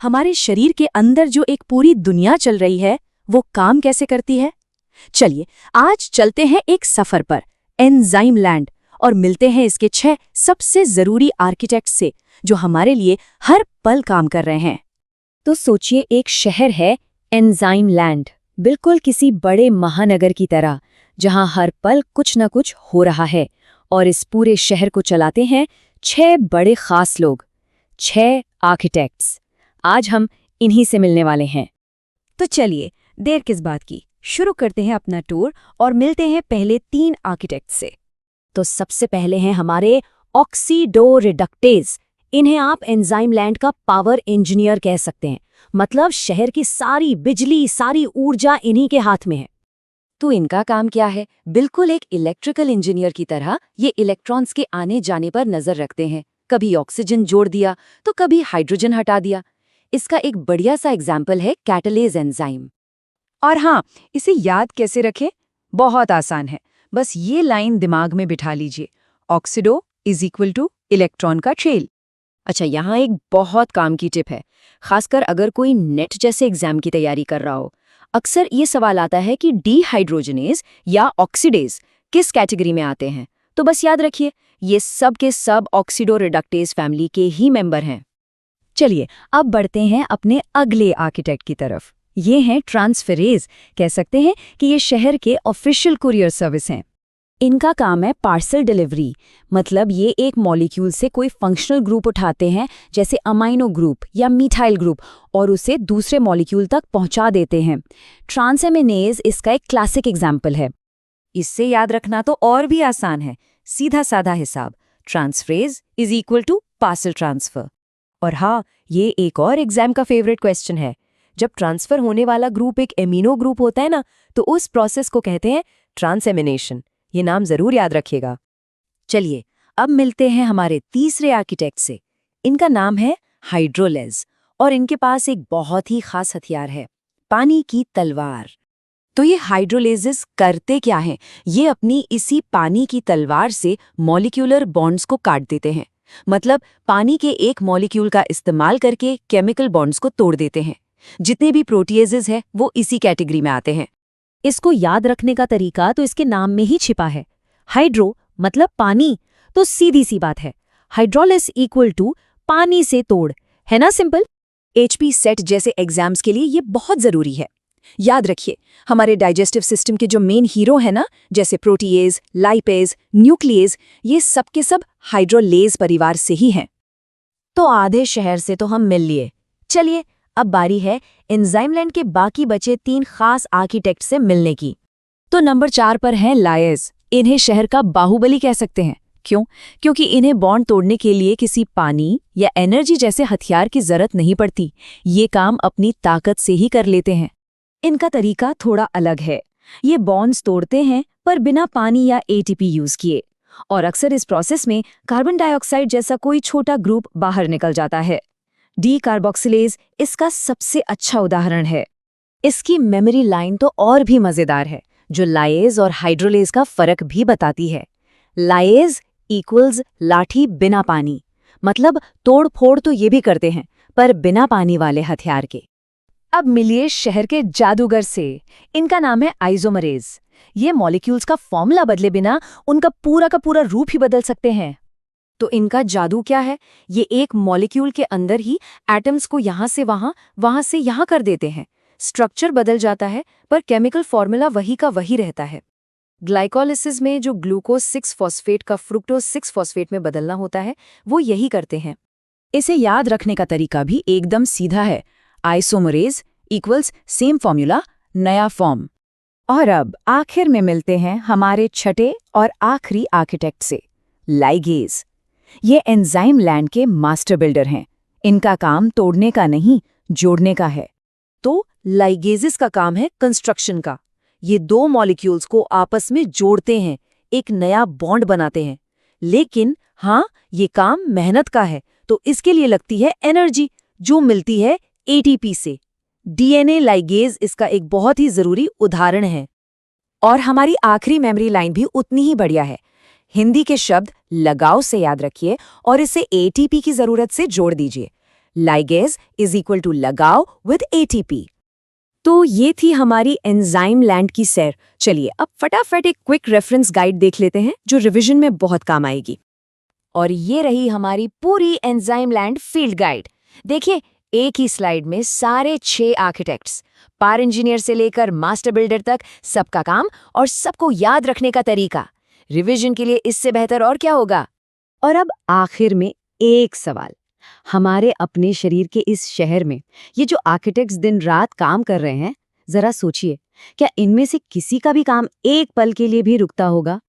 हमारे शरीर के अंदर जो एक पूरी दुनिया चल रही है वो काम कैसे करती है। चलिए आज चलते हैं एक सफर पर एंजाइम लैंड और मिलते हैं इसके 6 सबसे जरूरी आर्किटेक्ट से जो हमारे लिए हर पल काम कर रहे हैं। तो सोचिए, एक शहर है एंजाइम लैंड, बिल्कुल किसी बड़े महानगर की तरह, जहां हर पल कुछ न कुछ हो रहा है। और इस पूरे शहर को चलाते हैं 6 बड़े खास लोग, 6 आर्किटेक्ट्स। आज हम इन्हीं से मिलने वाले हैं। तो चलिए देर किस बात की, शुरू करते हैं अपना टूर और मिलते हैं पहले 3 आर्किटेक्ट से। तो सबसे पहले हैं हमारे ऑक्सीडोरिडक्टेज। इन्हें आप एंजाइम लैंड का पावर इंजीनियर कह सकते हैं। मतलब शहर की सारी बिजली, सारी ऊर्जा इन्हीं के हाथ में है। तो इनका काम क्या है? बिल्कुल एक इलेक्ट्रिकल इंजीनियर की तरह ये इलेक्ट्रॉन्स के आने जाने पर नजर रखते हैं। कभी ऑक्सीजन जोड़ दिया तो कभी हाइड्रोजन हटा दिया। इसका एक बढ़िया सा एग्जाम्पल है कैटालेज एंजाइम। और हाँ, इसे याद कैसे रखें? बहुत आसान है, बस ये लाइन दिमाग में बिठा लीजिए। Oxido is equal two electron का ट्रेल। अच्छा, यहाँ एक बहुत काम की टिप है, खासकर अगर कोई नेट जैसे एग्जाम की तैयारी कर रहा हो। अक्सर ये सवाल आता है कि डीहाइड्रोजनेज या ऑक्सीडेज किस कैटेगरी में आते हैं। तो बस याद रखिए, ये सब के सब ऑक्सीडोरिडक्टेज फैमिली के ही मेंबर हैं। चलिए अब बढ़ते हैं अपने अगले आर्किटेक्ट की तरफ। ये हैं ट्रांसफेरेज। कह सकते हैं कि ये शहर के ऑफिशियल कुरियर सर्विस हैं। इनका काम है पार्सल डिलीवरी। मतलब ये एक मॉलिक्यूल से कोई फंक्शनल ग्रुप उठाते हैं, जैसे अमाइनो ग्रुप या मिथाइल ग्रुप, और उसे दूसरे मॉलिक्यूल तक पहुंचा देते हैं। ट्रांसएमिनेज इसका एक क्लासिक एग्जाम्पल है। इससे याद रखना तो और भी आसान है, सीधा साधा हिसाब। ट्रांसफरेज is equal to parcel transfer. और हाँ, ये एक और एग्जाम का फेवरेट क्वेश्चन है। जब ट्रांसफर होने वाला ग्रुप एक एमिनो ग्रुप होता है ना, तो उस प्रोसेस को कहते हैं ट्रांसएमिनेशन। ये नाम जरूर याद रखिएगा। चलिए अब मिलते हैं हमारे तीसरे आर्किटेक्ट से। इनका नाम है हाइड्रोलेज और इनके पास एक बहुत ही खास हथियार है, पानी की तलवार। तो ये हाइड्रोलेजेस करते क्या हैं? ये अपनी इसी पानी की तलवार से मॉलिक्यूलर बॉन्ड्स को काट देते हैं। मतलब पानी के एक मॉलिक्यूल का इस्तेमाल करके केमिकल बॉन्ड्स को तोड़ देते हैं। जितने भी प्रोटीएजेस हैं वो इसी कैटेगरी में आते हैं। इसको याद रखने का तरीका तो इसके नाम में ही छिपा है। हाइड्रो मतलब पानी, तो सीधी सी बात है, हाइड्रोलिस इक्वल टू पानी से तोड़, है ना सिंपल। HP सेट जैसे एग्जाम्स के लिए ये बहुत जरूरी है। याद रखिए, हमारे डाइजेस्टिव सिस्टम के जो मेन हीरो है ना, जैसे प्रोटीएज, लाइपेज, न्यूक्लियेज, ये सब के सब हाइड्रोलेज परिवार से ही हैं। तो आधे शहर से तो हम मिल लिए। चलिए अब बारी है एंजाइम लैंड के बाकी बचे 3 खास आर्किटेक्ट से मिलने की। तो नंबर 4 पर हैं लायर्स। इन्हें शहर का बाहुबली कह सकते हैं। क्यों? क्योंकि इन्हें बॉन्ड तोड़ने के लिए किसी पानी या एनर्जी जैसे हथियार की जरूरत नहीं पड़ती। ये काम अपनी ताकत से ही कर लेते हैं। इनका तरीका थोड़ा अलग है। ये बॉन्ड्स तोड़ते हैं पर बिना पानी या ATP यूज किए, और अक्सर इस प्रोसेस में कार्बन डाइऑक्साइड जैसा कोई छोटा ग्रुप बाहर निकल जाता है। डीकार्बोक्सिलेज इसका सबसे अच्छा उदाहरण है। इसकी मेमोरी लाइन तो और भी मजेदार है, जो लायेज और हाइड्रोलेज का फर्क भी बताती है। लायेज इक्वल्स लाठी बिना पानी, मतलब तोड़ फोड़ तो ये भी करते हैं पर बिना पानी वाले हथियार के। अब मिलिए शहर के जादूगर से। इनका नाम है आइसोमरेज। ये मॉलिक्यूल्स का फॉर्मूला बदले बिना उनका पूरा का पूरा रूप ही बदल सकते हैं। तो इनका जादू क्या है? ये एक मॉलिक्यूल के अंदर ही एटम्स को यहाँ से वहाँ, वहाँ से यहाँ कर देते हैं। स्ट्रक्चर बदल जाता है पर केमिकल फॉर्मूला वही का वही रहता है। ग्लाइकोलिसिस में जो ग्लूकोज 6 फॉस्फेट का फ्रुक्टोज 6 फॉस्फेट में बदलना होता है, वो यही करते हैं। इसे याद रखने का तरीका भी एकदम सीधा है। आइसोमरेज इक्वल्स सेम फॉर्मूला, नया फॉर्म। और अब आखिर में मिलते हैं हमारे छठे और आखिरी आर्किटेक्ट से, लाइगेज। ये एंजाइम लैंड के मास्टर बिल्डर हैं। इनका काम तोड़ने का नहीं, जोड़ने का है। तो लाइगेजेस का काम है कंस्ट्रक्शन का। ये 2 मॉलिक्यूल्स को आपस में जोड़ते हैं, एक नया बॉन्ड बनाते हैं। लेकिन हाँ, ये काम मेहनत का है, तो इसके लिए लगती है एनर्जी, जो मिलती है ATP से। DNA लाइगेज इसका एक बहुत ही जरूरी उदाहरण है। और हमारी आखिरी मेमोरी लाइन भी उतनी ही बढ़िया है। हिंदी के शब्द लगाव से याद रखिए और इसे ATP की जरूरत से जोड़ दीजिए। लाइगेज इज इक्वल टू लगाओ विद ATP। तो ये थी हमारी एंजाइम लैंड की सैर। चलिए अब फटाफट एक क्विक रेफरेंस गाइड देख लेते हैं जो रिवीजन में बहुत काम आएगी। और ये रही हमारी पूरी एंजाइम लैंड फील्ड गाइड। देखिए, एक ही स्लाइड में सारे 6 आर्किटेक्ट्स, पावर इंजीनियर से लेकर मास्टर बिल्डर तक, सबका काम और सबको याद रखने का तरीका। रिवीजन के लिए इससे बेहतर और क्या होगा। और अब आखिर में एक सवाल, हमारे अपने शरीर के इस शहर में ये जो आर्किटेक्ट्स दिन रात काम कर रहे हैं, जरा सोचिए, क्या इनमें से किसी का भी काम एक पल के लिए भी रुकता होगा?